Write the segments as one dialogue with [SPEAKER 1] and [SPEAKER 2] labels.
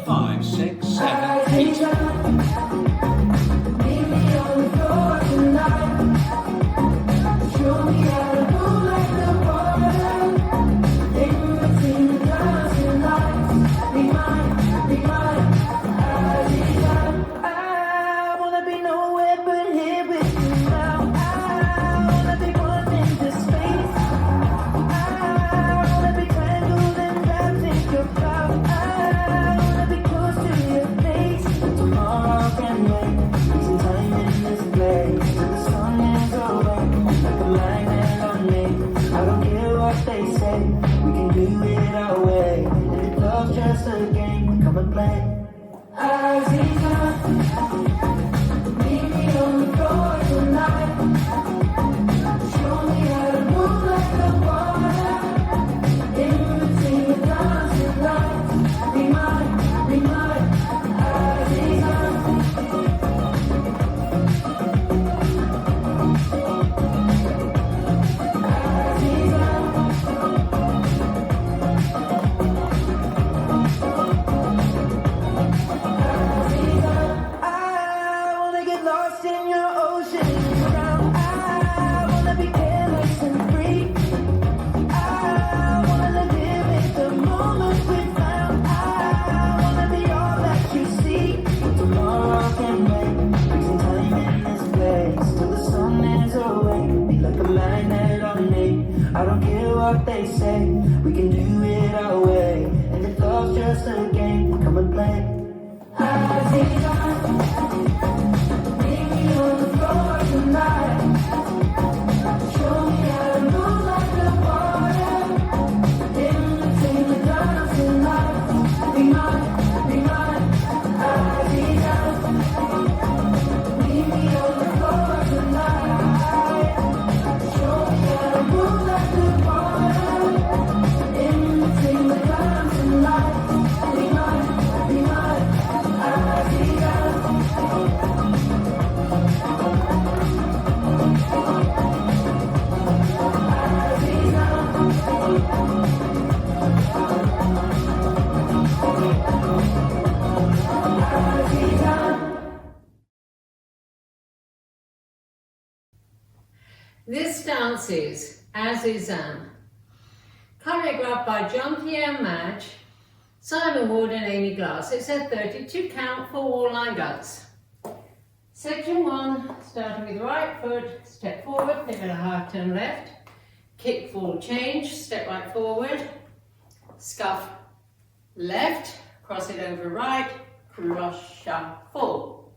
[SPEAKER 1] Five, six, seven, eight.
[SPEAKER 2] Azizam, meet me on the floor tonight. Show me how to move like the water. In between the dancing lights. Be mine, Azizam. I don't care what they say, we can do it our way. And if love's just a game, come and play. Azizam, meet me on the floor tonight. Show me how to move like the water. In between the dancing lights. Be mine, Azizam. Meet me on the floor tonight. Show me how to move like the water. In between the dancing lights. Be mine, Azizam.
[SPEAKER 3] This dance is Azizam, choreographed by John Pierre Madge, Simon Wood and Amy Glass. It's a 32 count for wall line dance. Section 1, starting with right foot, step forward, pivot a half turn left, kick full change, step right forward, scuff left, cross it over right, cross shuffle.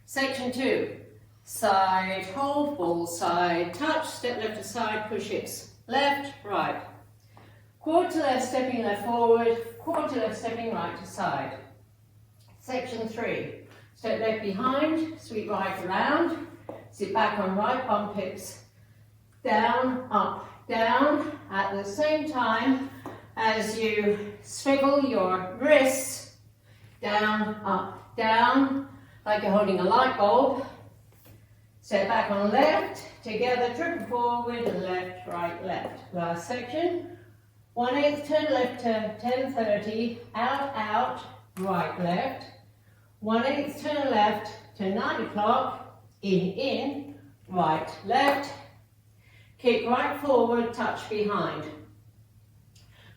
[SPEAKER 3] Section 2, side hold, ball side touch, step left to side, push hips left, right. Quarter left, stepping left forward, quarter left, stepping right to side. Section 3, step left behind, sweep right around, sit back on right, bump hips down, up, down, at the same time as you swivel your wrists down, up, down, like you're holding a light bulb. Step back on left, together, triple forward, left, right, left. Last section. 1/8 turn left to 10:30, out, out, right, left. 1/8 turn left to 9 o'clock, in, right, left. Kick right forward, touch behind.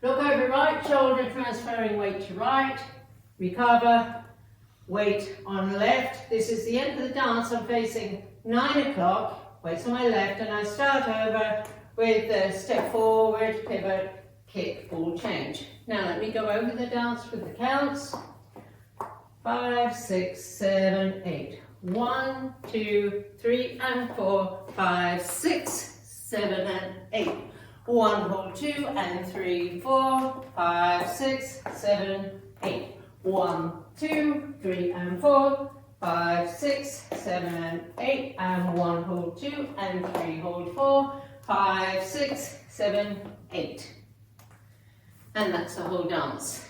[SPEAKER 3] Look over right shoulder, transferring weight to right. Recover, weight on left. This is the end of the dance. I'm facing 9 o'clock, weights on my left, and I start over with the step forward, pivot, kick, full change. Now let me go over the dance with the counts. 5, 6, 7, 8. 1, 2, 3 and 4, 5, 6, 7 and 8. 1, hold 2 and 3, 4, 5, 6, 7, 8. 1, 2, 3 and 4, 5, 6, 7 and 8, and 1, hold 2 and 3, hold 4, 5, 6, 7, 8. And that's the whole dance.